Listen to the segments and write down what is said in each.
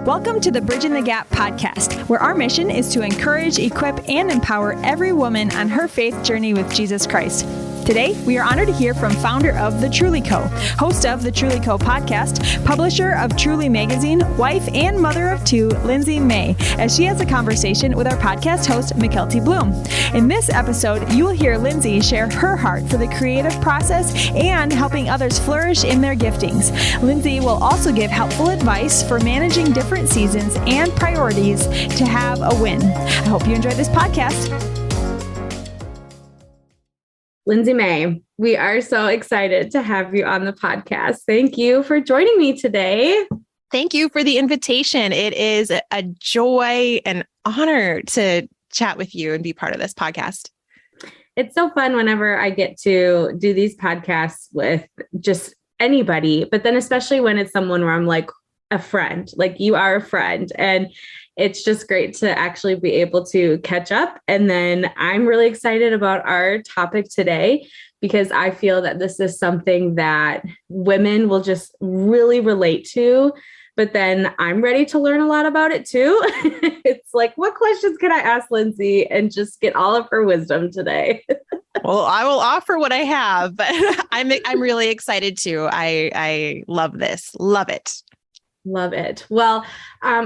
Welcome to the Bridging the Gap podcast, where our mission is to encourage, equip, and empower every woman on her faith journey with Jesus Christ. Today, we are honored to hear from founder of The Truly Co., host of The Truly Co. podcast, publisher of Truly magazine, wife and mother of two, Lindsay May, as she has a conversation with our podcast host, Mykelti Bloom. In this episode, you will hear Lindsay share her heart for the creative process and helping others flourish in their giftings. Lindsay will also give helpful advice for managing different seasons and priorities to have a win. I hope you enjoy this podcast. Lindsay May, we are so excited to have you on the podcast. Thank you for joining me today. Thank you for the invitation. It is a joy and honor to chat with you and be part of this podcast. It's so fun whenever I get to do these podcasts with just anybody, but then especially when it's someone where I'm like a friend, like you are a friend. And it's just great to actually be able to catch up. And then I'm really excited about our topic today because I feel that this is something that women will just really relate to. But then I'm ready to learn a lot about it too. It's like, what questions can I ask Lindsay and just get all of her wisdom today? Well, I will offer what I have, but I'm really excited too. I love this. Love it. Love it. Well,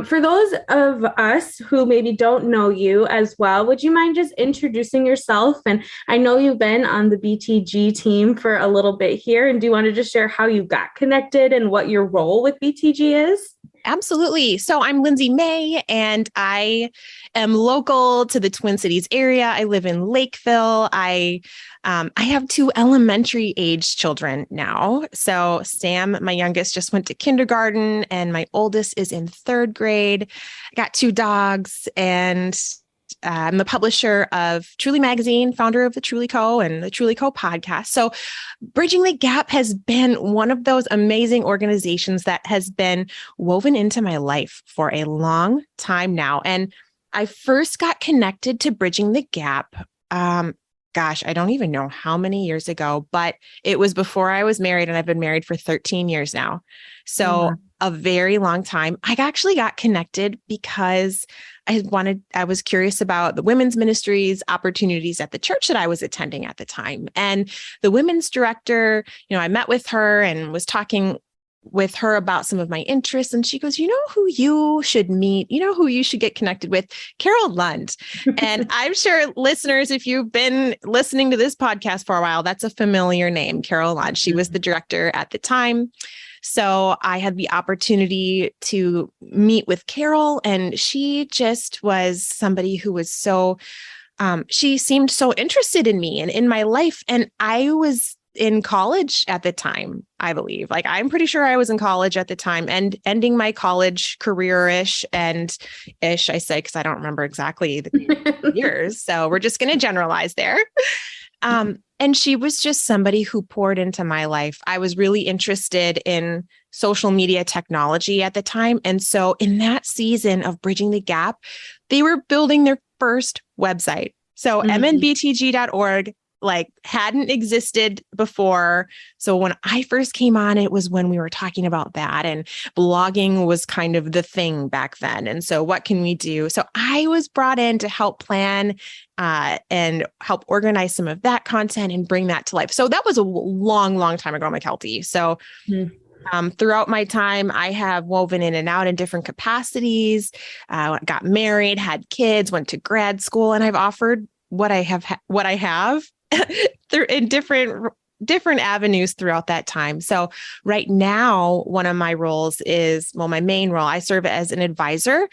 for those of us who maybe don't know you as well, would you mind just introducing yourself? And I know you've been on the BTG team for a little bit here. And do you want to just share how you got connected and what your role with BTG is? Absolutely. So I'm Lindsay May, and I am local to the Twin Cities area. I live in Lakeville. I have two elementary age children now. So Sam, my youngest, just went to kindergarten, and my oldest is in third grade. I got two dogs, and I'm the publisher of Truly magazine, founder of the Truly Co. and the Truly Co. podcast. So Bridging the Gap has been one of those amazing organizations that has been woven into my life for a long time now. And I first got connected to Bridging the Gap. I don't even know how many years ago, but it was before I was married, and I've been married for 13 years now. So a very long time. I actually got connected because I was curious about the women's ministries opportunities at the church that I was attending at the time. And the women's director, I met with her and was talking with her about some of my interests. And she goes, you know who you should meet, who you should get connected with? Carol Lund. And I'm sure listeners, if you've been listening to this podcast for a while, that's a familiar name, Carol Lund. She was the director at the time. So I had the opportunity to meet with Carol, and she just was somebody who was she seemed so interested in me and in my life. And I was in college at the time, I believe. Like, I'm pretty sure I was in college at the time and ending my college career-ish and ish, I say, because I don't remember exactly the years. So we're just going to generalize there. And she was just somebody who poured into my life. I was really interested in social media technology at the time. And so in that season of Bridging the Gap, they were building their first website. So mnbtg.org hadn't existed before. So when I first came on, it was when we were talking about that, and blogging was kind of the thing back then. And so what can we do? So I was brought in to help plan and help organize some of that content and bring that to life. So that was a long, long time ago, Mykelti. So throughout my time, I have woven in and out in different capacities, got married, had kids, went to grad school, and I've offered what I have in different avenues throughout that time. So right now, one of my roles is, my main role, I serve as an advisor,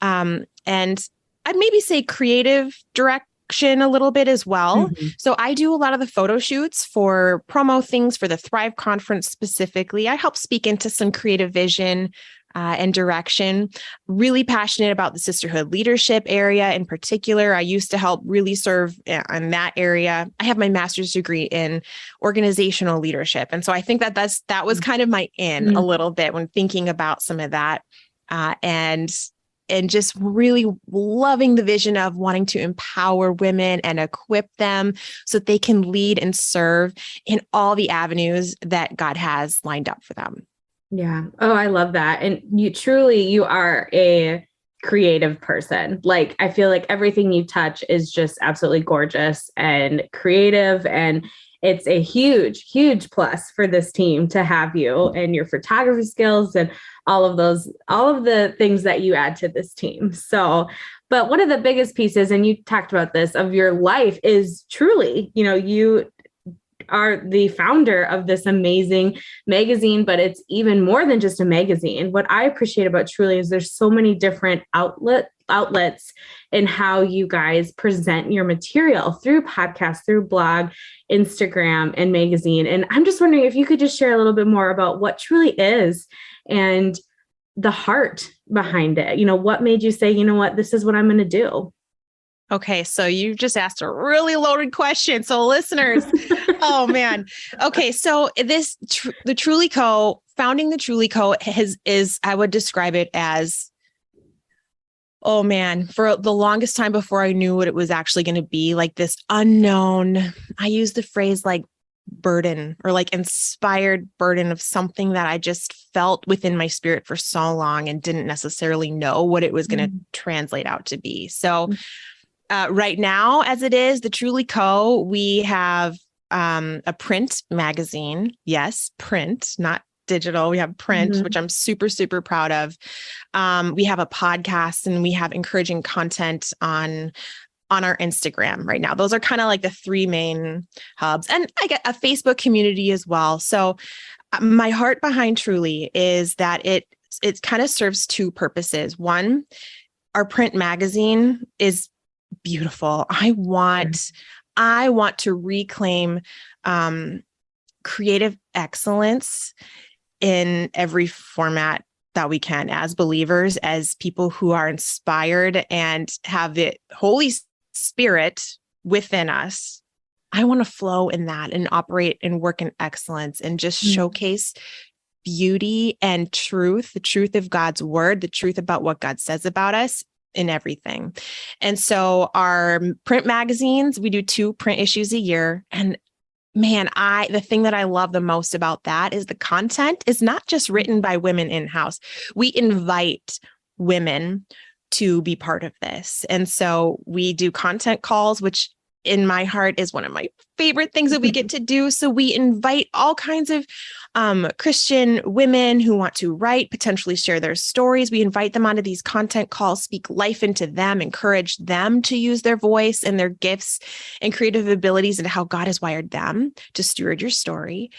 and I'd maybe say creative direction a little bit as well. So I do a lot of the photo shoots for promo things for the Thrive Conference specifically. I help speak into some creative vision and direction. Really passionate about the sisterhood leadership area in particular. I used to help really serve in that area. I have my master's degree in organizational leadership. And so I think that was kind of my in a little bit when thinking about some of that. And just really loving the vision of wanting to empower women and equip them so that they can lead and serve in all the avenues that God has lined up for them. Yeah. Oh, I love that. And you are a creative person. Like, I feel like everything you touch is just absolutely gorgeous and creative. And it's a huge, huge plus for this team to have you and your photography skills and all of the things that you add to this team. So, but one of the biggest pieces, and you talked about this, of your life is truly, you are the founder of this amazing magazine, but it's even more than just a magazine. What I appreciate about Truly is there's so many different outlets in how you guys present your material through podcasts, through blog, Instagram, and magazine. And I'm just wondering if you could just share a little bit more about what Truly is and the heart behind it. What made you say, what, this is what I'm going to do? Okay, so you just asked a really loaded question. So listeners, oh man. Okay, so the Truly Co. Founding the Truly Co. is I would describe it as, oh man, for the longest time before I knew what it was actually going to be, like this unknown. I use the phrase like burden or like inspired burden of something that I just felt within my spirit for so long and didn't necessarily know what it was going to translate out to be. So. Right now, as it is, the Truly Co., we have a print magazine. Yes, print, not digital. We have print, which I'm super, super proud of. We have a podcast and we have encouraging content on our Instagram right now. Those are kind of like the three main hubs. And I get a Facebook community as well. So my heart behind Truly is that it kind of serves two purposes. One, our print magazine is beautiful. I want to reclaim creative excellence in every format that we can as believers, as people who are inspired and have the Holy Spirit within us. I want to flow in that and operate and work in excellence and just showcase beauty and truth, the truth of God's word, the truth about what God says about us in everything. And so our print magazines, we do 2 print issues a year. And man, the thing that I love the most about that is the content is not just written by women in-house. We invite women to be part of this. And so we do content calls, which in my heart is one of my favorite things that we get to do. So we invite all kinds of Christian women who want to write, potentially share their stories. We invite them onto these content calls, speak life into them, encourage them to use their voice and their gifts and creative abilities and how God has wired them to steward your story.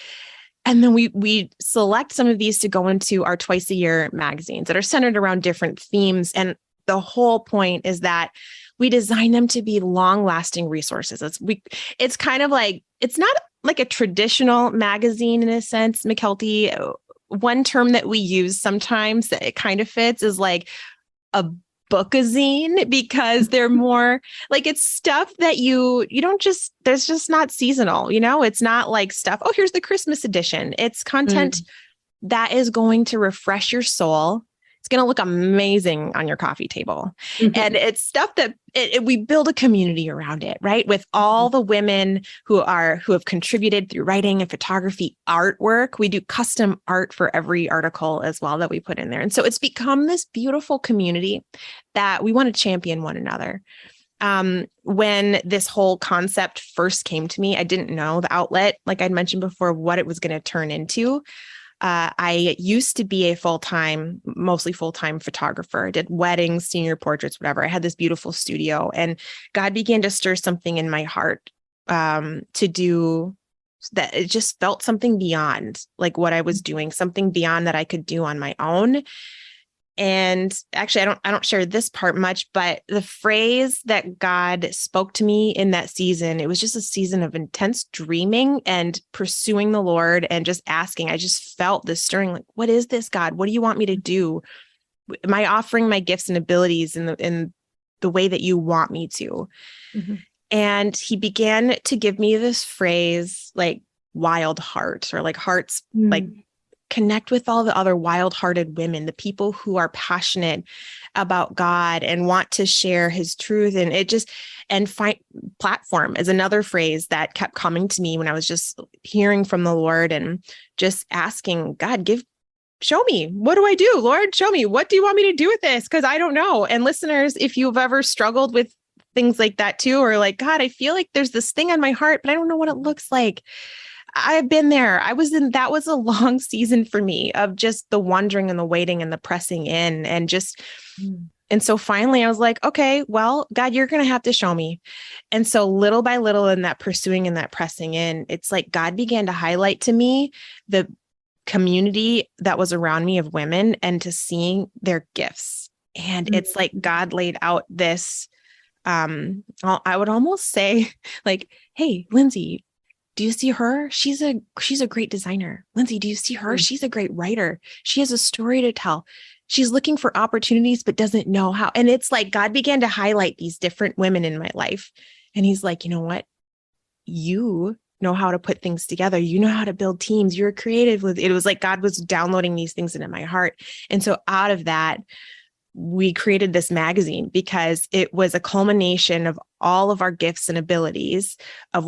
And then we select some of these to go into our twice a year magazines that are centered around different themes. And the whole point is that we design them to be long-lasting resources. It's kind of like, it's not like a traditional magazine in a sense, McKelty. One term that we use sometimes that it kind of fits is like a bookazine, because they're more like, it's stuff that you don't just, there's just not seasonal, it's not like stuff, oh, here's the Christmas edition. It's content that is going to refresh your soul. It's going to look amazing on your coffee table. And it's stuff that we build a community around it, right? With all the women who have contributed through writing and photography, artwork. We do custom art for every article as well that we put in there. And so it's become this beautiful community that we want to champion one another. When this whole concept first came to me, I didn't know the outlet, like I'd mentioned before, what it was going to turn into. I used to be mostly full-time photographer. I did weddings, senior portraits, whatever. I had this beautiful studio, and God began to stir something in my heart to do that. It just felt something beyond like what I was doing, something beyond that I could do on my own. And actually, I don't share this part much, but the phrase that God spoke to me in that season, it was just a season of intense dreaming and pursuing the Lord and just asking. I just felt this stirring, like, what is this, God? What do you want me to do? Am I offering my gifts and abilities in the way that you want me to? And he began to give me this phrase, like wild heart, or like hearts, like connect with all the other wild-hearted women, the people who are passionate about God and want to share his truth. And find platform is another phrase that kept coming to me when I was just hearing from the Lord and just asking God, show me, what do I do? Lord, show me, what do you want me to do with this? Because I don't know. And listeners, if you've ever struggled with things like that too, or like, God, I feel like there's this thing on my heart, but I don't know what it looks like. I've been there. That was a long season for me of just the wondering and the waiting and the pressing in and just, and so finally I was like, okay, well, God, you're going to have to show me. And so little by little in that pursuing and that pressing in, it's like God began to highlight to me the community that was around me of women and to seeing their gifts. And it's like God laid out this, I would almost say like, hey, Lindsay, do you see her? She's a great designer. Lindsay, do you see her? She's a great writer. She has a story to tell. She's looking for opportunities, but doesn't know how. And it's like God began to highlight these different women in my life. And he's like, you know what? You know how to put things together. You know how to build teams. You're creative. It was like God was downloading these things into my heart. And so out of that, we created this magazine because it was a culmination of all of our gifts and abilities of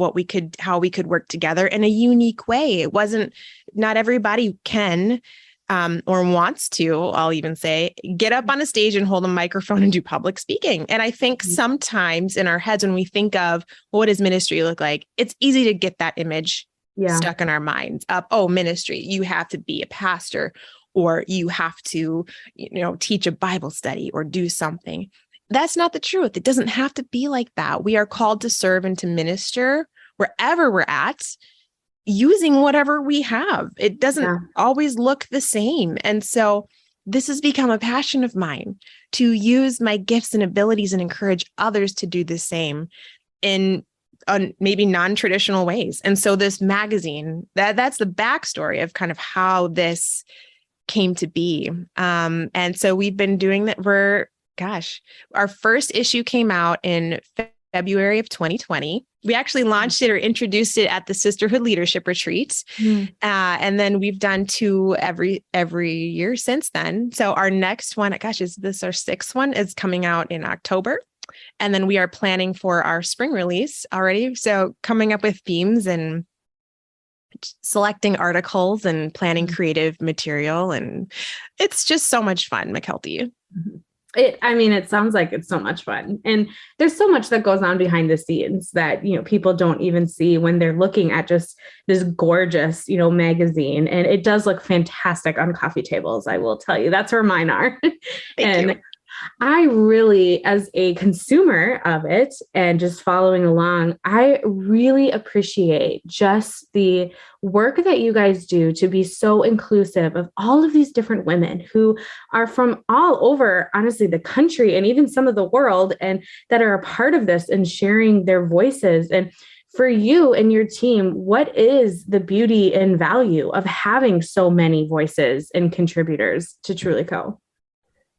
how we could work together in a unique way. It wasn't, not everybody can, or wants to, I'll even say, get up on a stage and hold a microphone and do public speaking. And I think sometimes in our heads, when we think of what does ministry look like, it's easy to get that image stuck in our minds of, oh, ministry, you have to be a pastor, or you have to, teach a Bible study or do something. That's not the truth. It doesn't have to be like that. We are called to serve and to minister wherever we're at, using whatever we have. It doesn't always look the same. And so this has become a passion of mine to use my gifts and abilities and encourage others to do the same in maybe non-traditional ways. And so this magazine, that's the backstory of kind of how this came to be. And so we've been doing that our first issue came out in February of 2020. We actually launched it or introduced it at the Sisterhood Leadership Retreat. And then we've done 2 every year since then. So our next one, is this our 6th one, is coming out in October. And then we are planning for our spring release already. So coming up with themes and selecting articles and planning creative material. And it's just so much fun, McKelty. It sounds like it's so much fun. And there's so much that goes on behind the scenes that, people don't even see when they're looking at just this gorgeous, magazine. And it does look fantastic on coffee tables. I will tell you, that's where mine are. Thank you. I really, as a consumer of it and just following along, I really appreciate just the work that you guys do to be so inclusive of all of these different women who are from all over, honestly, the country and even some of the world, and that are a part of this and sharing their voices. And for you and your team, what is the beauty and value of having so many voices and contributors to Truly Co.?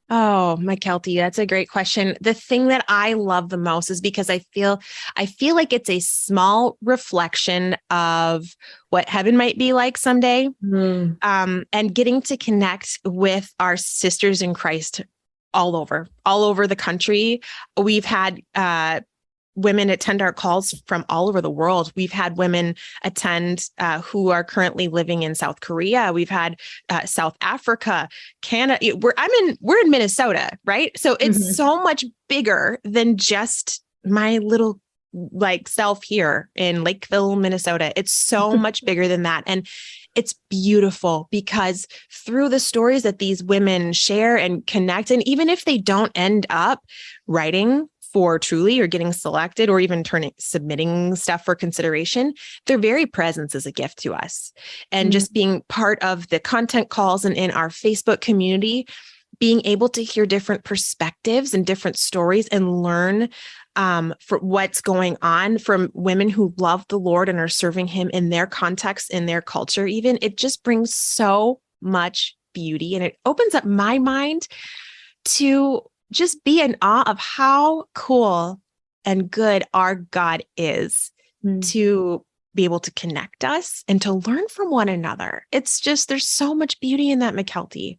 Oh, McKelty, that's a great question. The thing that I love the most is because I feel like it's a small reflection of what heaven might be like someday. And getting to connect with our sisters in Christ all over the country. We've had women attend our calls from all over the world. We've had women attend who are currently living in South Korea. We've had South Africa, Canada. We're in Minnesota, right? So it's so much bigger than just my little self here in Lakeville, Minnesota. It's so much bigger than that. And it's beautiful because through the stories that these women share and connect, and even if they don't end up writing for Truly or getting selected or even submitting stuff for consideration, their very presence is a gift to us. And just being part of the content calls and in our Facebook community, being able to hear different perspectives and different stories and learn for what's going on from women who love the Lord and are serving him in their context, in their culture, even, it just brings so much beauty. And it opens up my mind to just be in awe of how cool and good our God is to be able to connect us and to learn from one another. It's just, there's so much beauty in that, McKelty.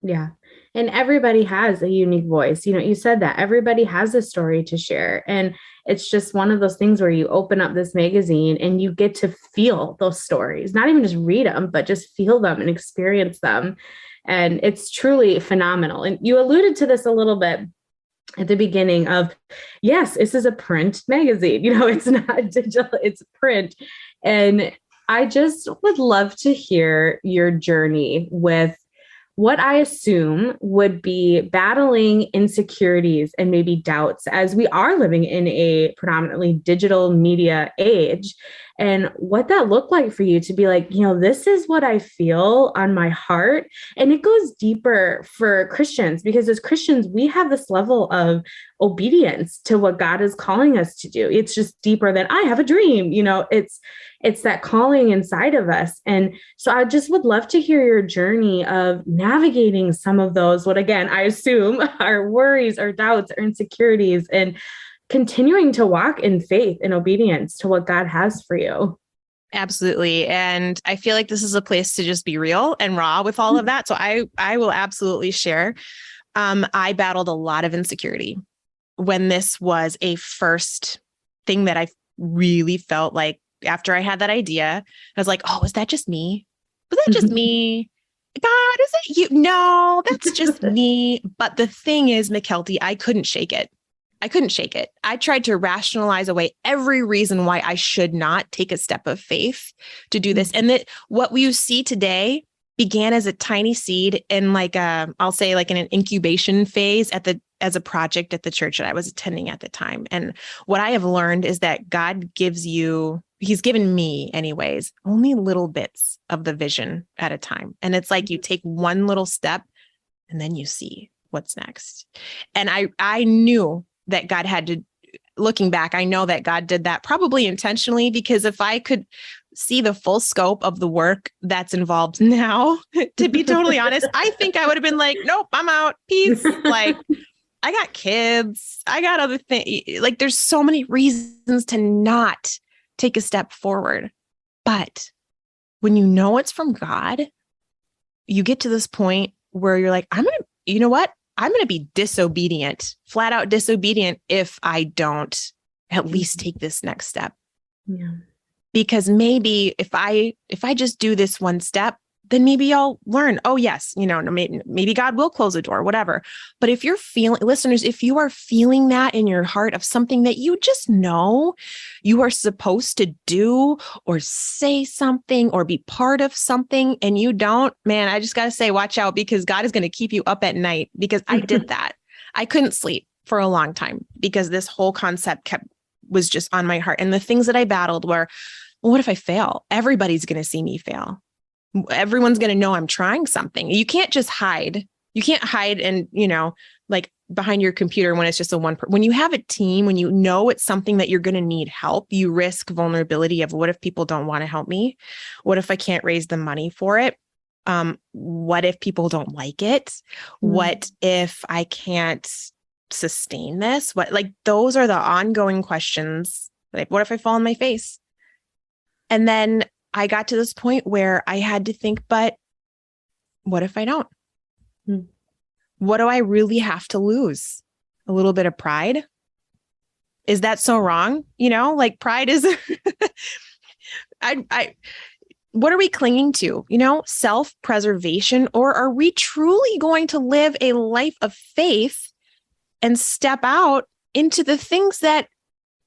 Yeah. And everybody has a unique voice. You said that everybody has a story to share. And it's just one of those things where you open up this magazine and you get to feel those stories, not even just read them, but just feel them and experience them. And it's truly phenomenal. And you alluded to this a little bit at the beginning of, yes, this is a print magazine. It's not digital, it's print. And I just would love to hear your journey with what I assume would be battling insecurities and maybe doubts as we are living in a predominantly digital media age, and what that looked like for you to be like, this is what I feel on my heart. And it goes deeper for Christians, because as Christians, we have this level of obedience to what God is calling us to do. It's just deeper than I have a dream. It's that calling inside of us. And so I just would love to hear your journey of navigating some of those, what again, I assume are worries or doubts or insecurities, and continuing to walk in faith and obedience to what God has for you. Absolutely. And I feel like this is a place to just be real and raw with all of that. So I will absolutely share. I battled a lot of insecurity when this was a first thing that I really felt like after I had that idea. I was like, oh, was that just me? Was that just me? God, is it you? No, that's just me. But the thing is, McKelty, I couldn't shake it. I tried to rationalize away every reason why I should not take a step of faith to do this. And that what you see today began as a tiny seed in I'll say in an incubation phase as a project at the church that I was attending at the time. And what I have learned is that God He's given me anyways, only little bits of the vision at a time. And it's like you take one little step and then you see what's next. And I knew that God had to, looking back, I know that God did that probably intentionally, because if I could see the full scope of the work that's involved now, to be totally honest, I think I would have been like, nope, I'm out. Peace. I got kids. I got other things. There's so many reasons to not take a step forward. But when you know it's from God, you get to this point where you're like, you know what? I'm going to be disobedient, flat out disobedient if I don't at least take this next step. Yeah. Because maybe if I just do this one step, then maybe I'll learn, oh yes, maybe God will close a door, whatever. But if you're listeners, if you are feeling that in your heart of something that you just know you are supposed to do or say something or be part of something and you don't, man, I just got to say, watch out, because God is going to keep you up at night, because I did that. I couldn't sleep for a long time because this whole concept was just on my heart. And the things that I battled were, well, what if I fail? Everybody's going to see me fail. Everyone's going to know I'm trying something. You can't just hide. You can't hide and, behind your computer when it's just when you have a team, when you know it's something that you're going to need help, you risk vulnerability of what if people don't want to help me? What if I can't raise the money for it? What if people don't like it? What if I can't sustain this? Those are the ongoing questions. What if I fall on my face? And then I got to this point where I had to think, but what if I don't? What do I really have to lose? A little bit of pride? Is that so wrong? Pride is, what are we clinging to? Self-preservation, or are we truly going to live a life of faith and step out into the things that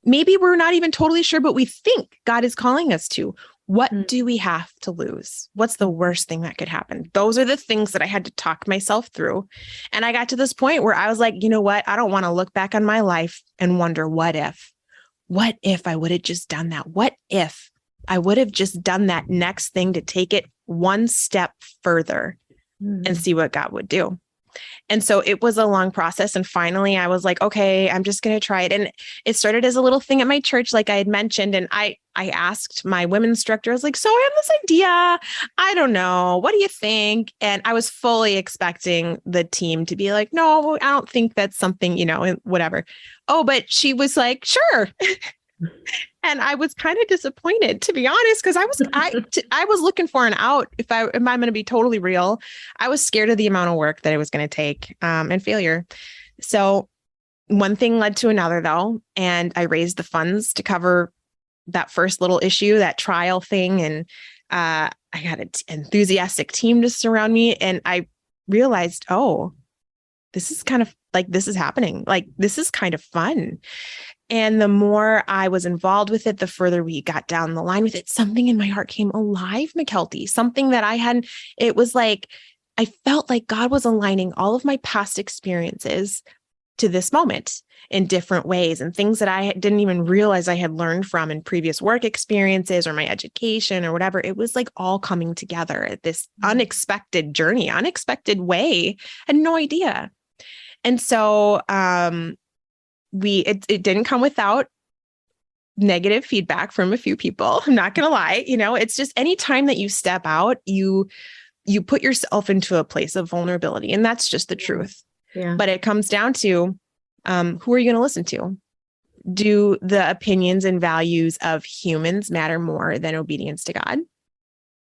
maybe we're not even totally sure, but we think God is calling us to? What do we have to lose? What's the worst thing that could happen? Those are the things that I had to talk myself through. And I got to this point where I was like, you know what? I don't want to look back on my life and wonder, what if I would have just done that? What if I would have just done that next thing to take it one step further and see what God would do? And so it was a long process. And finally I was like, okay, I'm just going to try it. And it started as a little thing at my church, like I had mentioned. And I asked my women's instructor, I was like, so I have this idea. I don't know. What do you think? And I was fully expecting the team to be like, no, I don't think that's something, whatever. Oh, but she was like, sure. And I was kind of disappointed, to be honest, because I was looking for an out. If I'm going to be totally real, I was scared of the amount of work that it was going to take and failure. So one thing led to another, though, and I raised the funds to cover that first little issue, that trial thing, and I got an enthusiastic team to surround me, and I realized, oh, this is kind of like, this is happening. Like, this is kind of fun. And the more I was involved with it, the further we got down the line with it, something in my heart came alive, McKelty, something that I hadn't, it was like, I felt like God was aligning all of my past experiences to this moment in different ways, and things that I didn't even realize I had learned from in previous work experiences or my education or whatever. It was like all coming together at this unexpected journey, unexpected way. I had no idea. And so, it didn't come without negative feedback from a few people. I'm not going to lie. It's just any time that you step out, you put yourself into a place of vulnerability, and that's just the truth. Yeah. But it comes down to, who are you going to listen to? Do the opinions and values of humans matter more than obedience to God?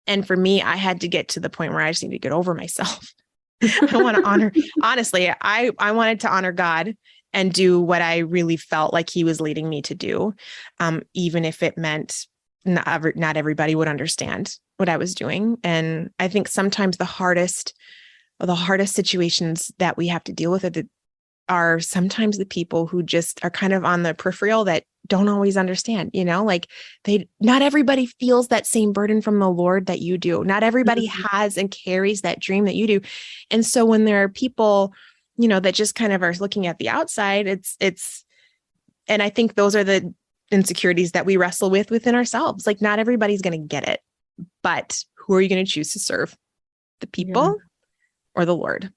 And for me, I had to get to the point where I just need to get over myself. I want to honor, honestly, I wanted to honor God and do what I really felt like he was leading me to do. Even if it meant not everybody would understand what I was doing. And I think sometimes the hardest situations that we have to deal with are sometimes the people who just are kind of on the peripheral that don't always understand, like not everybody feels that same burden from the Lord that you do. Not everybody has and carries that dream that you do. And so when there are people, that just kind of are looking at the outside, and I think those are the insecurities that we wrestle with within ourselves. Like, not everybody's going to get it, but who are you going to choose to serve? The people or the Lord?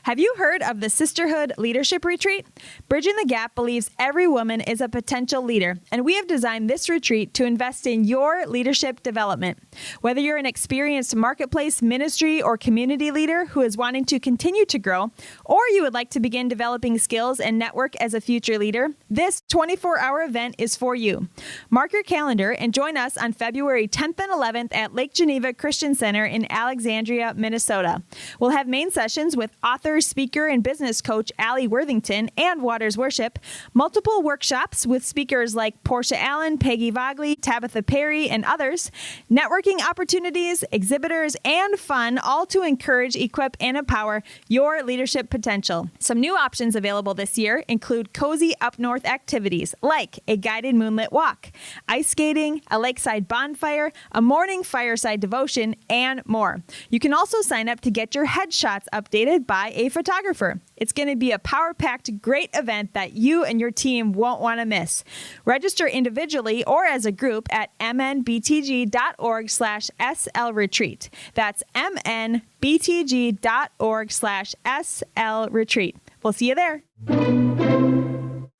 Have you heard of the Sisterhood Leadership Retreat? Bridging the Gap believes every woman is a potential leader, and we have designed this retreat to invest in your leadership development. Whether you're an experienced marketplace, ministry, or community leader who is wanting to continue to grow, or you would like to begin developing skills and network as a future leader, this 24-hour event is for you. Mark your calendar and join us on February 10th and 11th at Lake Geneva Christian Center in Alexandria, Minnesota. We'll have main sessions with author, speaker, and business coach Allie Worthington and Waters Worship, multiple workshops with speakers like Portia Allen, Peggy Vogley, Tabitha Perry, and others, networking opportunities, exhibitors, and fun, all to encourage, equip, and empower your leadership potential. Some new options available this year include cozy up north activities like a guided moonlit walk, ice skating, a lakeside bonfire, a morning fireside devotion, and more. You can also sign up to get your headshots updated by a photographer. It's going to be a power-packed, great event that you and your team won't want to miss. Register individually or as a group at mnbtg.org/slretreat. That's mnbtg.org/slretreat. We'll see you there.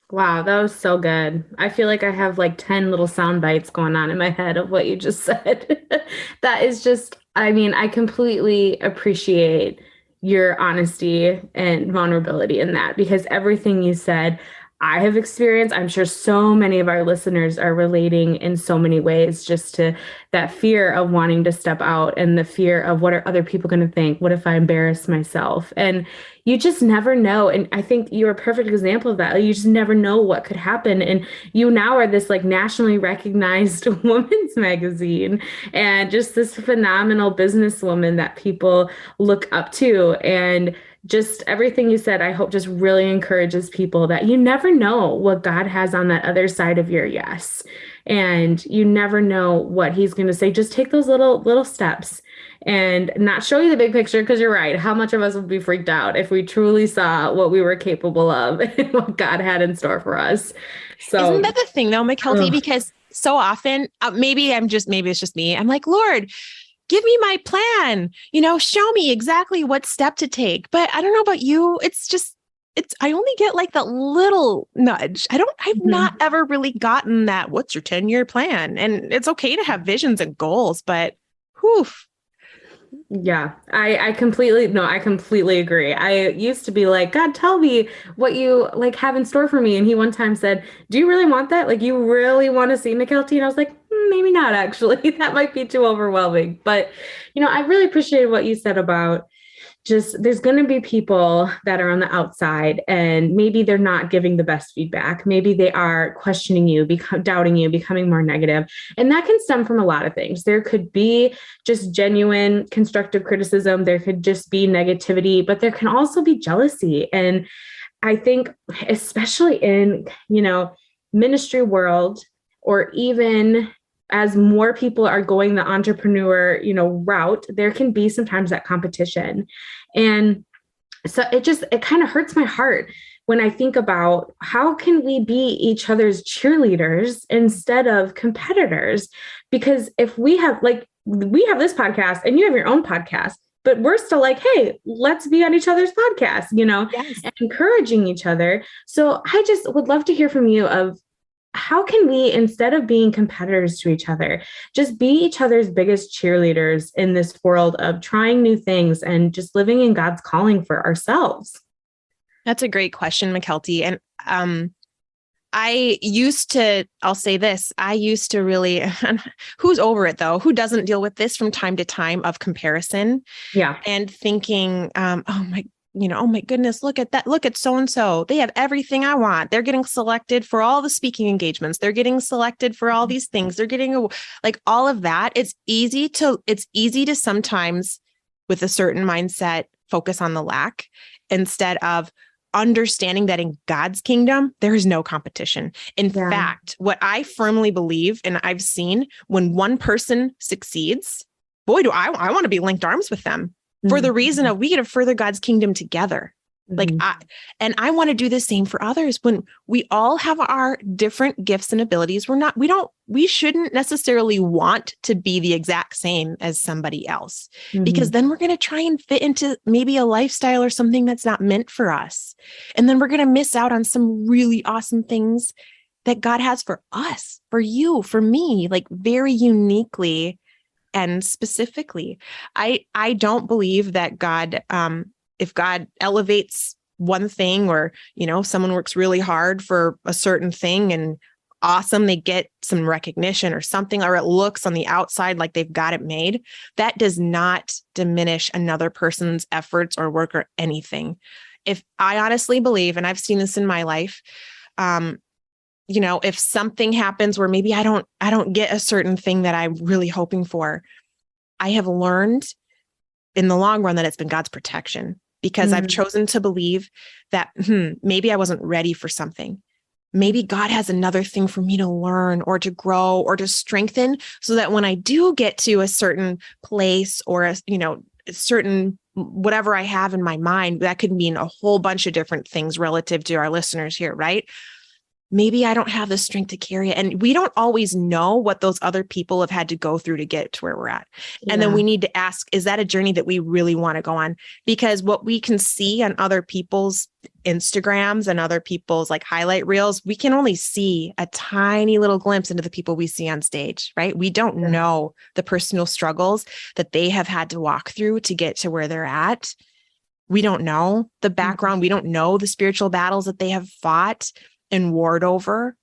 Wow, that was so good. I feel like I have like 10 little sound bites going on in my head of what you just said. That is just, I completely appreciate your honesty and vulnerability in that, because everything you said, I have experienced. I'm sure so many of our listeners are relating in so many ways, just to that fear of wanting to step out and the fear of what are other people going to think? What if I embarrass myself? And you just never know. And I think you're a perfect example of that. You just never know what could happen. And you now are this like nationally recognized women's magazine and just this phenomenal businesswoman that people look up to. And just everything you said, I hope just really encourages people that you never know what God has on that other side of your yes. And you never know what he's going to say. Just take those little steps and not show you the big picture, because you're right. How much of us would be freaked out if we truly saw what we were capable of and what God had in store for us? So isn't that the thing though, McKelty? Because so often, maybe it's just me. I'm like, Lord, give me my plan, show me exactly what step to take. But I don't know about you. I only get like that little nudge. I've not ever really gotten that. What's your 10-year plan? And it's okay to have visions and goals, but whew. Yeah, I completely agree. I used to be like, God, tell me what you like have in store for me. And he one time said, do you really want that? Like, you really want to see McKelty? And I was like, maybe not, actually. That might be too overwhelming. But, I really appreciated what you said about there's going to be people that are on the outside and maybe they're not giving the best feedback. Maybe they are questioning you, doubting you, becoming more negative. And that can stem from a lot of things. There could be just genuine constructive criticism. There could just be negativity, but there can also be jealousy. And I think especially in, ministry world, or even as more people are going the entrepreneur, route, there can be sometimes that competition. And so it kind of hurts my heart when I think about how can we be each other's cheerleaders instead of competitors? Because if we have this podcast and you have your own podcast, but we're still like, hey, let's be on each other's podcasts, Yes. and encouraging each other. So I just would love to hear from you of how can we, instead of being competitors to each other, just be each other's biggest cheerleaders in this world of trying new things and just living in God's calling for ourselves? That's a great question, McKelty. And I'll say this, I used to really, who's over it though? Who doesn't deal with this from time to time of comparison? Yeah. And thinking, oh my goodness, look at that. Look at so-and-so. They have everything I want. They're getting selected for all the speaking engagements. They're getting selected for all these things. They're getting all of that. It's easy to sometimes with a certain mindset, focus on the lack instead of understanding that in God's kingdom, there is no competition. In fact, what I firmly believe, and I've seen when one person succeeds, boy, do I want to be linked arms with them. For the reason of we get to further God's kingdom together. I want to do the same for others. When we all have our different gifts and abilities, we shouldn't necessarily want to be the exact same as somebody else, because then we're going to try and fit into maybe a lifestyle or something that's not meant for us. And then we're going to miss out on some really awesome things that God has for us, for you, for me, very uniquely. And specifically, I don't believe that God, if God elevates one thing or, someone works really hard for a certain thing and awesome, they get some recognition or something, or it looks on the outside like they've got it made, that does not diminish another person's efforts or work or anything. If I honestly believe, and I've seen this in my life, if something happens where maybe I don't get a certain thing that I'm really hoping for, I have learned in the long run that it's been God's protection, because I've chosen to believe that maybe I wasn't ready for something. Maybe God has another thing for me to learn or to grow or to strengthen, so that when I do get to a certain place or a certain whatever I have in my mind, that could mean a whole bunch of different things relative to our listeners here, right? Maybe I don't have the strength to carry it. And we don't always know what those other people have had to go through to get to where we're at. Yeah. And then we need to ask, is that a journey that we really want to go on? Because what we can see on other people's Instagrams and other people's highlight reels, we can only see a tiny little glimpse into the people we see on stage, right? We don't know the personal struggles that they have had to walk through to get to where they're at. We don't know the background. We don't know the spiritual battles that they have fought and warred over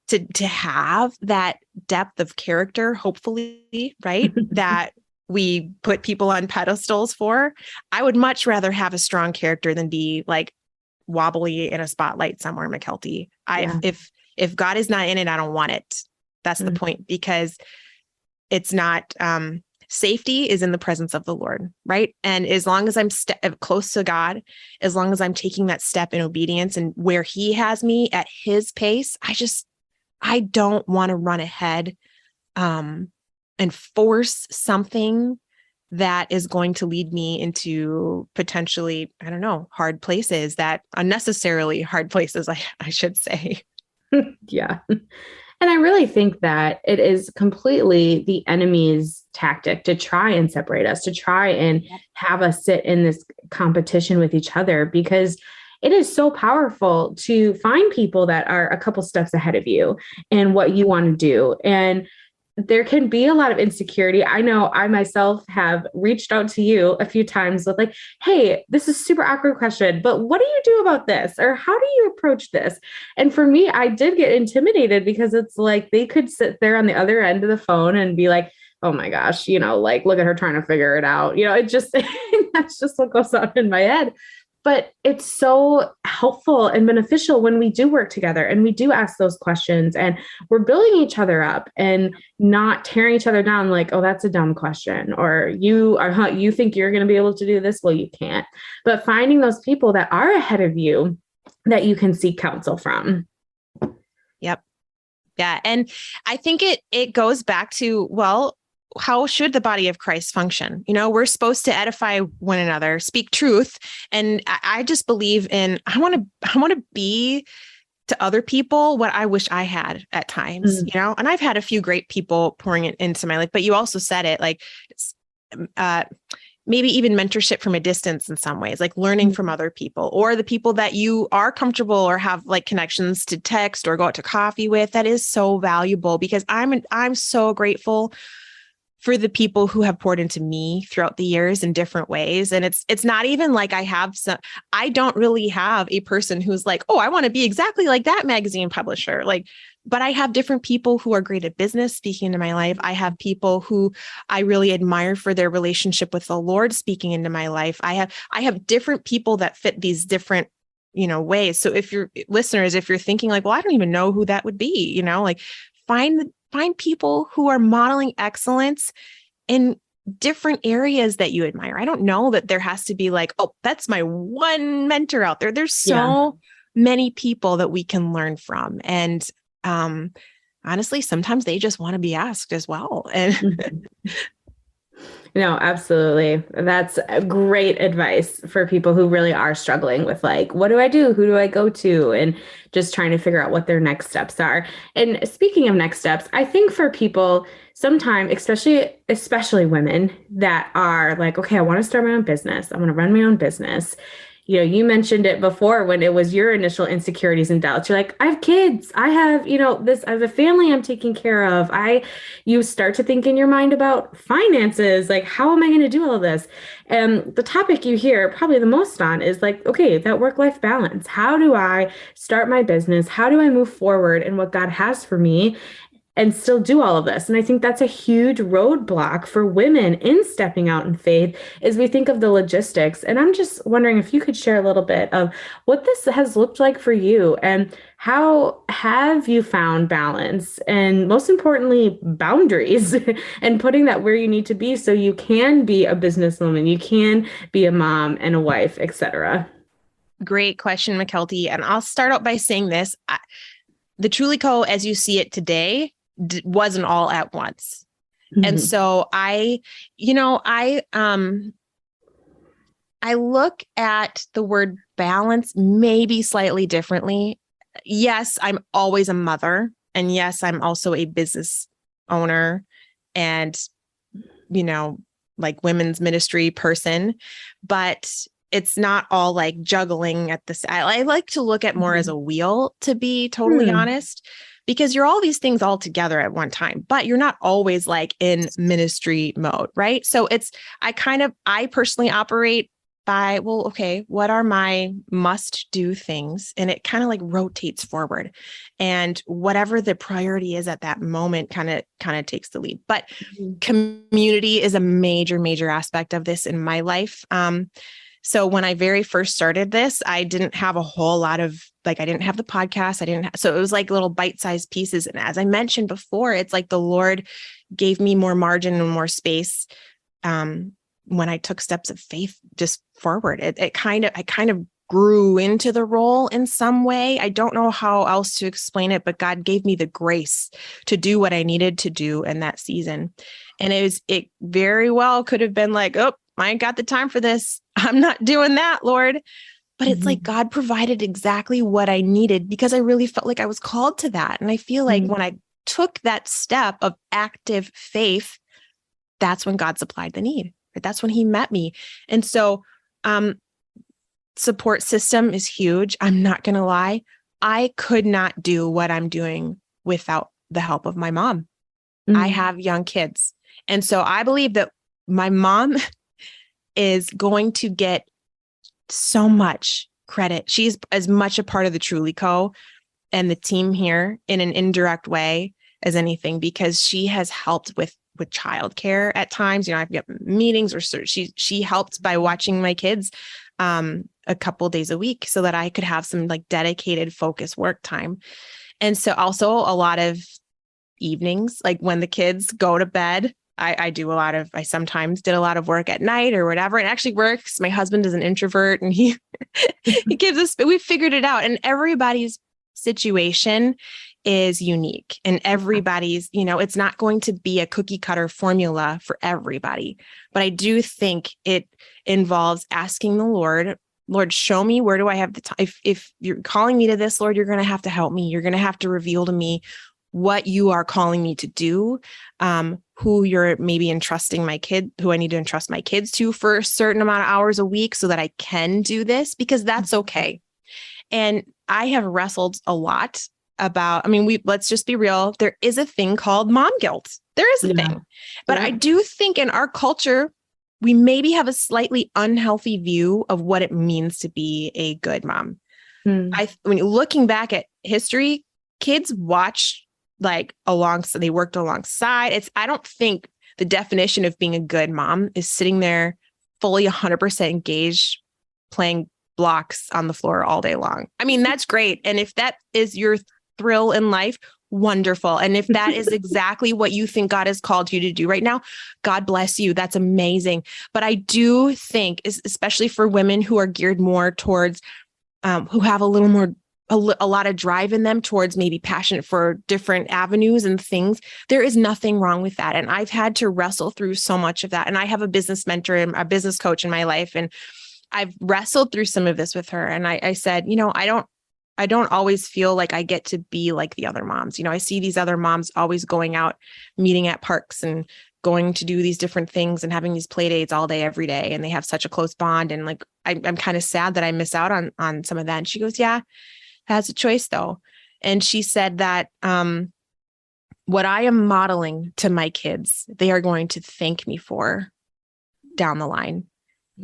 to have that depth of character, hopefully, right? That we put people on pedestals for. I would much rather have a strong character than be wobbly in a spotlight somewhere, McKelty. If God is not in it, I don't want it. That's the point, because it's not, safety is in the presence of the Lord, right? And as long as I'm close to God, as long as I'm taking that step in obedience and where He has me at His pace, I don't want to run ahead and force something that is going to lead me into potentially, hard places, that unnecessarily hard places, I should say. Yeah. And I really think that it is completely the enemy's tactic to try and separate us, to try and have us sit in this competition with each other, because it is so powerful to find people that are a couple steps ahead of you and what you want to do. And there can be a lot of insecurity. I know I myself have reached out to you a few times with hey, this is a super awkward question, but what do you do about this? Or how do you approach this? And for me, I did get intimidated, because it's they could sit there on the other end of the phone and be like, oh my gosh, like look at her trying to figure it out. It just, that's just what goes on in my head. But it's so helpful and beneficial when we do work together and we do ask those questions and we're building each other up and not tearing each other down like, oh, that's a dumb question. Or you think you're going to be able to do this? Well, you can't. But finding those people that are ahead of you that you can seek counsel from. Yep. Yeah. And I think it goes back to, well, how should the body of Christ function? We're supposed to edify one another, speak truth. And I just believe in, I want to be to other people what I wish I had at times, and I've had a few great people pouring it into my life, but you also said it like, maybe even mentorship from a distance in some ways, like learning from other people or the people that you are comfortable or have like connections to text or go out to coffee with. That is so valuable because I'm so grateful for the people who have poured into me throughout the years in different ways. And it's not even like I don't really have a person who's like, oh, I want to be exactly like that magazine publisher. But I have different people who are great at business speaking into my life. I have people who I really admire for their relationship with the Lord speaking into my life. I have different people that fit these different, ways. So if you're listeners, if you're thinking like, well, I don't even know who that would be, like find people who are modeling excellence in different areas that you admire. I don't know that there has to be like, oh, that's my one mentor out there. There's so many people that we can learn from. And honestly, sometimes they just want to be asked as well. And No, absolutely. That's great advice for people who really are struggling with like, what do I do? Who do I go to? And just trying to figure out what their next steps are. And speaking of next steps, I think for people sometimes, especially women that are like, okay, I want to start my own business. I want to run my own business. You mentioned it before when it was your initial insecurities and doubts. You're like, I have kids. I have, I have a family I'm taking care of. You start to think in your mind about finances. Like, how am I going to do all of this? And the topic you hear probably the most on is like, okay, that work-life balance. How do I start my business? How do I move forward in what God has for me and still do all of this? And I think that's a huge roadblock for women in stepping out in faith as we think of the logistics. And I'm just wondering if you could share a little bit of what this has looked like for you and how have you found balance and most importantly, boundaries and putting that where you need to be so you can be a businesswoman, you can be a mom and a wife, etc. Great question, McKelty. And I'll start out by saying this. The Truly Co., as you see it today, wasn't all at once. And so I look at the word balance maybe slightly differently. Yes, I'm always a mother. And yes, I'm also a business owner and, like women's ministry person, but it's not all like juggling at this. I like to look at more as a wheel, to be totally honest, because you're all these things all together at one time, but you're not always like in ministry mode, right? So I personally operate by, well, okay, what are my must do things? And it kind of like rotates forward, and whatever the priority is at that moment kind of takes the lead. But community is a major, major aspect of this in my life. So when I very first started this, I didn't have a whole lot of I didn't have the podcast. So it was like little bite-sized pieces. And as I mentioned before, it's like the Lord gave me more margin and more space when I took steps of faith just forward. I kind of grew into the role in some way. I don't know how else to explain it, but God gave me the grace to do what I needed to do in that season. And it very well could have been like, oh, I ain't got the time for this. I'm not doing that, Lord. But it's like God provided exactly what I needed because I really felt like I was called to that. And I feel like when I took that step of active faith, that's when God supplied the need. Right? That's when he met me. And so support system is huge. I'm not going to lie. I could not do what I'm doing without the help of my mom. I have young kids. And so I believe that my mom is going to get so much credit. She's as much a part of the Truly Co. and the team here in an indirect way as anything, because she has helped with with childcare at times. I've got meetings or she helped by watching my kids a couple days a week so that I could have some like dedicated focused work time. And so also a lot of evenings, like when the kids go to bed, I sometimes did a lot of work at night or whatever. It actually works. My husband is an introvert and he gives us, we figured it out, and everybody's situation is unique and everybody's, it's not going to be a cookie cutter formula for everybody. But I do think it involves asking the Lord, show me, where do I have the time? If you're calling me to this, Lord, you're going to have to help me. You're going to have to reveal to me what you are calling me to do, who you're maybe who I need to entrust my kids to for a certain amount of hours a week so that I can do this, because that's okay. And I have wrestled a lot about, let's just be real. There is a thing called mom guilt. There is a thing, but I do think in our culture, we maybe have a slightly unhealthy view of what it means to be a good mom. When you're looking back at history, kids watch they worked alongside. I don't think the definition of being a good mom is sitting there fully 100% engaged, playing blocks on the floor all day long. That's great. And if that is your thrill in life, wonderful. And if that is exactly what you think God has called you to do right now, God bless you. That's amazing. But I do think, especially for women who are geared more towards, who have a lot of drive in them towards maybe passionate for different avenues and things, there is nothing wrong with that. And I've had to wrestle through so much of that. And I have a business mentor and a business coach in my life. And I've wrestled through some of this with her. And I said, I don't always feel like I get to be like the other moms. I see these other moms always going out, meeting at parks and going to do these different things and having these play dates all day, every day. And they have such a close bond. And like, I'm kind of sad that I miss out on some of that. And she goes, yeah, has a choice though. And she said that what I am modeling to my kids, they are going to thank me for down the line.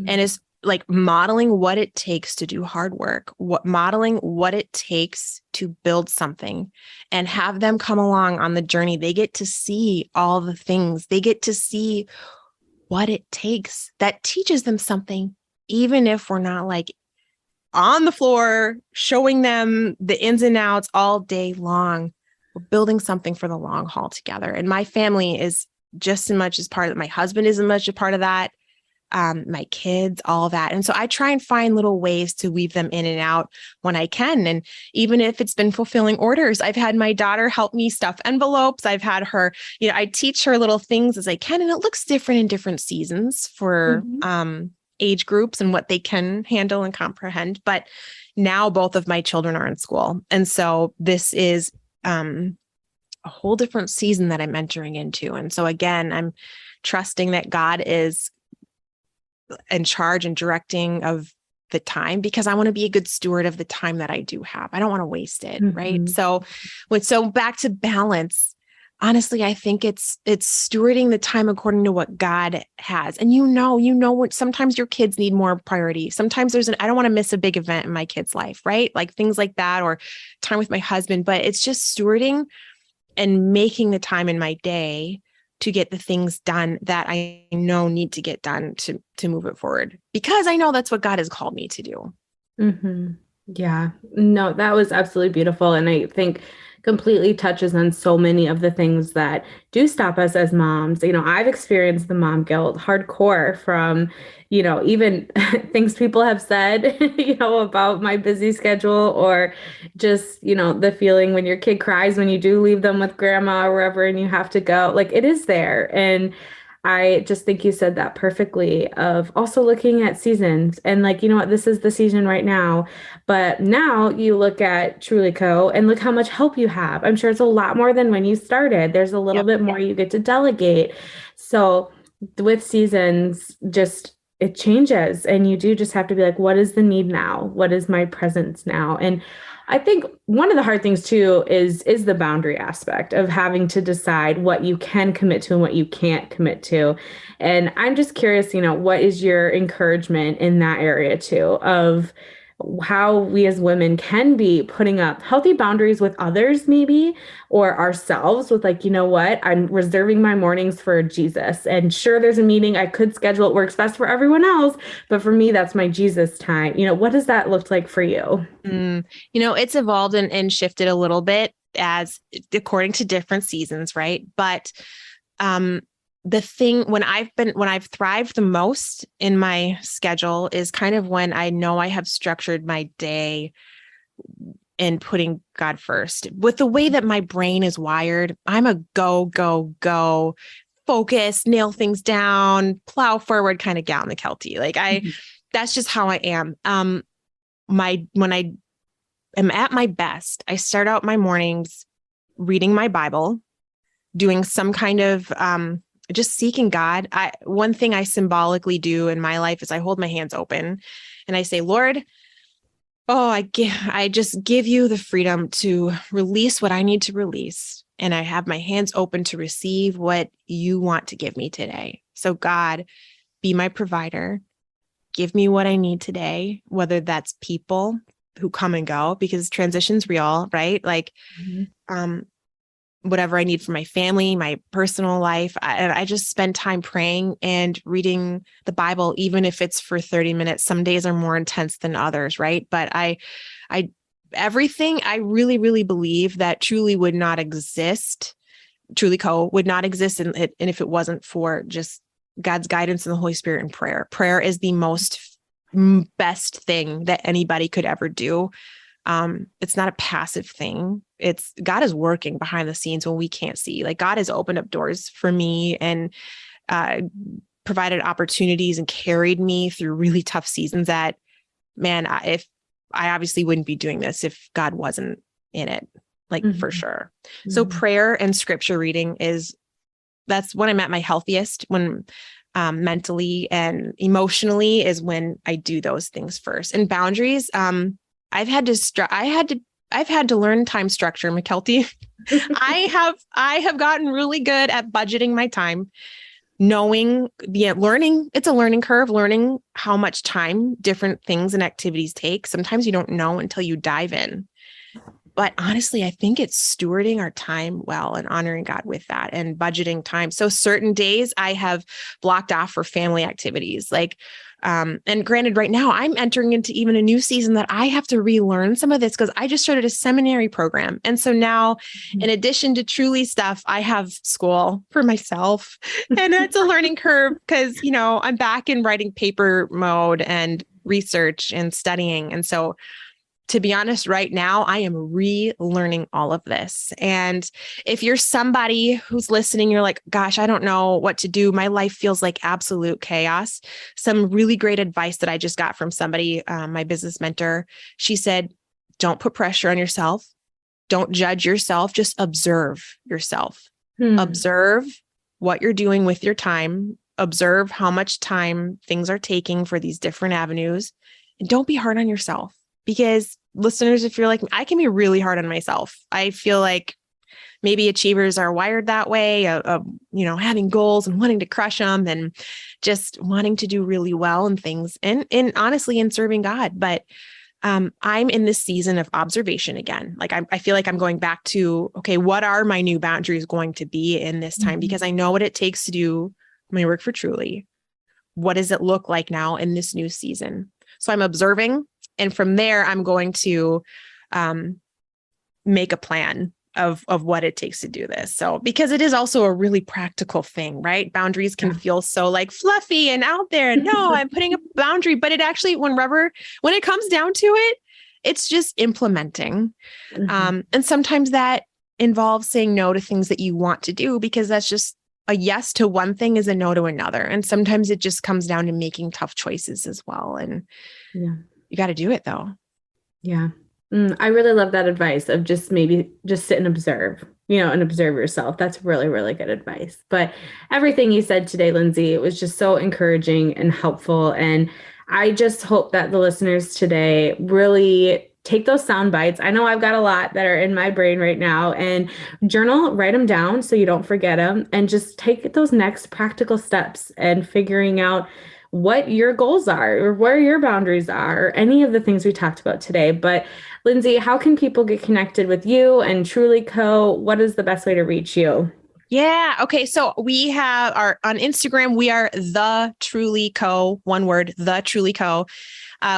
And it's like modeling what it takes to do hard work, modeling what it takes to build something and have them come along on the journey. They get to see all the things. They get to see what it takes. That teaches them something, even if we're not like on the floor, showing them the ins and outs all day long. We're building something for the long haul together. And my family is just as much as part of it. My husband is as much a part of that. My kids, all of that. And so I try and find little ways to weave them in and out when I can. And even if it's been fulfilling orders, I've had my daughter help me stuff envelopes. I've had her, I teach her little things as I can. And it looks different in different seasons for age groups and what they can handle and comprehend. But now both of my children are in school. And so this is a whole different season that I'm entering into. And so again, I'm trusting that God is in charge and directing of the time, because I want to be a good steward of the time that I do have. I don't want to waste it. Right. So back to balance, honestly, I think it's stewarding the time according to what God has. And what sometimes your kids need more priority. Sometimes I don't want to miss a big event in my kid's life, right? Like things like that, or time with my husband, but it's just stewarding and making the time in my day to get the things done that I know need to get done to move it forward, because I know that's what God has called me to do. Yeah, no, that was absolutely beautiful. And I think completely touches on so many of the things that do stop us as moms. I've experienced the mom guilt hardcore from, even things people have said, about my busy schedule, or just, the feeling when your kid cries when you do leave them with grandma or wherever and you have to go. Like, it is there. And I just think you said that perfectly, of also looking at seasons and like, this is the season right now, but now you look at Truly Co. and look how much help you have. I'm sure it's a lot more than when you started. There's a little bit more you get to delegate. So with seasons, just it changes, and you do just have to be like, what is the need now? What is my presence now? And I think one of the hard things too is the boundary aspect of having to decide what you can commit to and what you can't commit to. And I'm just curious, what is your encouragement in that area too, of how we as women can be putting up healthy boundaries with others, maybe, or ourselves with like, you know what, I'm reserving my mornings for Jesus. And sure, there's a meeting I could schedule. It works best for everyone else. But for me, that's my Jesus time. What does that look like for you? It's evolved and shifted a little bit as according to different seasons, right? But the thing when I've thrived the most in my schedule is kind of when I know I have structured my day and putting God first. With the way that my brain is wired, I'm a go, go, go, focus, nail things down, plow forward kind of gal in the Kelty. That's just how I am. When I am at my best, I start out my mornings reading my Bible, doing some kind of just seeking God. One thing I symbolically do in my life is I hold my hands open and I say, Lord, I just give you the freedom to release what I need to release. And I have my hands open to receive what you want to give me today. So God, be my provider. Give me what I need today, whether that's people who come and go, because transition's real, right? Whatever I need for my family, my personal life. I just spend time praying and reading the Bible, even if it's for 30 minutes. Some days are more intense than others, right? But everything I really, really believe that Truly would not exist, Truly Co. would not exist, and if it wasn't for just God's guidance and the Holy Spirit and prayer. Prayer is the best thing that anybody could ever do. It's not a passive thing. It's God is working behind the scenes when we can't see. Like God has opened up doors for me and provided opportunities and carried me through really tough seasons that, man, if I obviously wouldn't be doing this if God wasn't in it, for sure. Mm-hmm. So prayer and scripture reading that's when I'm at my healthiest, when mentally and emotionally is when I do those things first. And boundaries, I've had to learn time structure, McKelty. I have gotten really good at budgeting my time, learning. It's a learning curve, learning how much time different things and activities take. Sometimes you don't know until you dive in. But honestly, I think it's stewarding our time well and honoring God with that and budgeting time. So certain days I have blocked off for family activities, and granted, right now I'm entering into even a new season that I have to relearn some of this because I just started a seminary program. And so now, in addition to Truly stuff, I have school for myself, and it's a learning curve because, I'm back in writing paper mode and research and studying. And so to be honest, right now, I am relearning all of this. And if you're somebody who's listening, you're like, gosh, I don't know what to do. My life feels like absolute chaos. Some really great advice that I just got from somebody, my business mentor. She said, don't put pressure on yourself. Don't judge yourself. Just observe yourself. Observe what you're doing with your time. Observe how much time things are taking for these different avenues. And don't be hard on yourself. Because listeners, if you're like, I can be really hard on myself. I feel like maybe achievers are wired that way, having goals and wanting to crush them and just wanting to do really well and things and honestly, in serving God. But I'm in this season of observation again. I feel like I'm going back to, okay, what are my new boundaries going to be in this time? Because I know what it takes to do my work for Truly. What does it look like now in this new season? So I'm observing. And from there, I'm going to make a plan of what it takes to do this. So, because it is also a really practical thing, right? Boundaries can feel so fluffy and out there. And no, I'm putting a boundary, but it actually, when it comes down to it, it's just implementing. And sometimes that involves saying no to things that you want to do, because that's just a yes to one thing is a no to another. And sometimes it just comes down to making tough choices as well. And you got to do it though. Yeah. I really love that advice of just sit and observe, and observe yourself. That's really, really good advice. But everything you said today, Lindsay, it was just so encouraging and helpful. And I just hope that the listeners today really take those sound bites. I know I've got a lot that are in my brain right now, and journal, write them down so you don't forget them, and just take those next practical steps and figuring out what your goals are or where your boundaries are, or any of the things we talked about today. But Lindsay, how can people get connected with you and Truly Co? What is the best way to reach you? Yeah. Okay. So we have on Instagram, we are The Truly Co. One word, The Truly Co.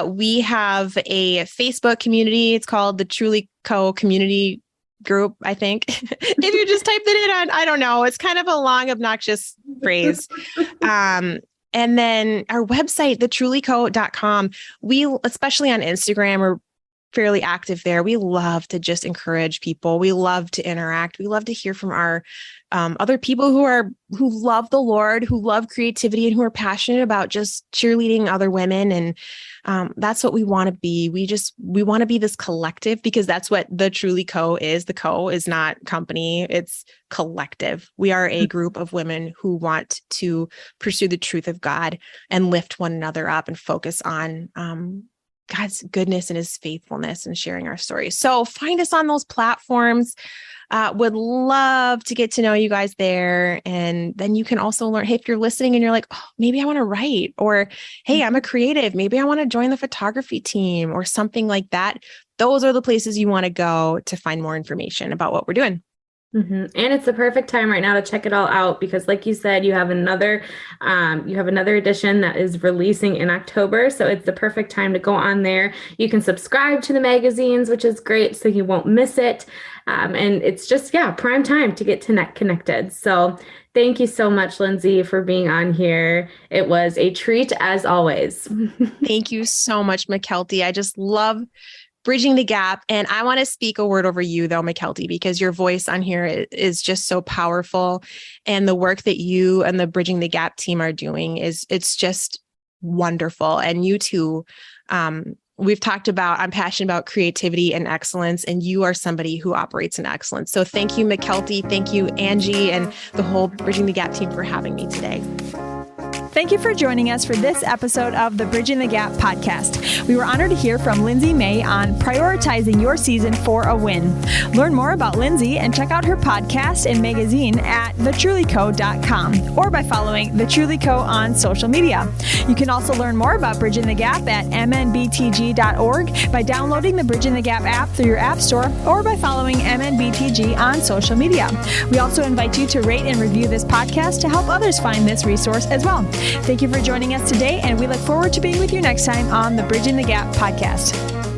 We have a Facebook community. It's called the Truly Co. Community Group, I think. If you just type it in on, I don't know, it's kind of a long, obnoxious phrase. And then our website, thetrulyco.com, we, especially on Instagram, are fairly active there. We love to just encourage people. We love to interact. We love to hear from our other people who love the Lord, who love creativity, and who are passionate about just cheerleading other women. And that's what we want to be. We want to be this collective, because that's what the Truly Co is. The Co is not company, it's collective. We are a group of women who want to pursue the truth of God and lift one another up and focus on God's goodness and his faithfulness and sharing our stories. So find us on those platforms. Would love to get to know you guys there. And then you can also learn, hey, if you're listening and you're like, oh, maybe I want to write, or, hey, I'm a creative, maybe I want to join the photography team or something like that. Those are the places you want to go to find more information about what we're doing. Mm-hmm. And it's the perfect time right now to check it all out, because like you said, you have another edition that is releasing in October. So it's the perfect time to go on there. You can subscribe to the magazines, which is great, so you won't miss it. And it's just, prime time to get connected. So thank you so much, Lindsay, for being on here. It was a treat as always. Thank you so much, McKelty. I just love bridging the gap. And I want to speak a word over you though, McKelty, because your voice on here is just so powerful. And the work that you and the Bridging the Gap team are doing it's just wonderful. And you too, we've talked about, I'm passionate about creativity and excellence, and you are somebody who operates in excellence. So thank you, McKelty. Thank you, Angie, and the whole Bridging the Gap team for having me today. Thank you for joining us for this episode of the Bridging the Gap podcast. We were honored to hear from Lindsay May on prioritizing your season for a win. Learn more about Lindsay and check out her podcast and magazine at thetrulyco.com or by following The Truly Co on social media. You can also learn more about Bridging the Gap at mnbtg.org by downloading the Bridging the Gap app through your app store or by following MNBTG on social media. We also invite you to rate and review this podcast to help others find this resource as well. Thank you for joining us today, and we look forward to being with you next time on the Bridging the Gap podcast.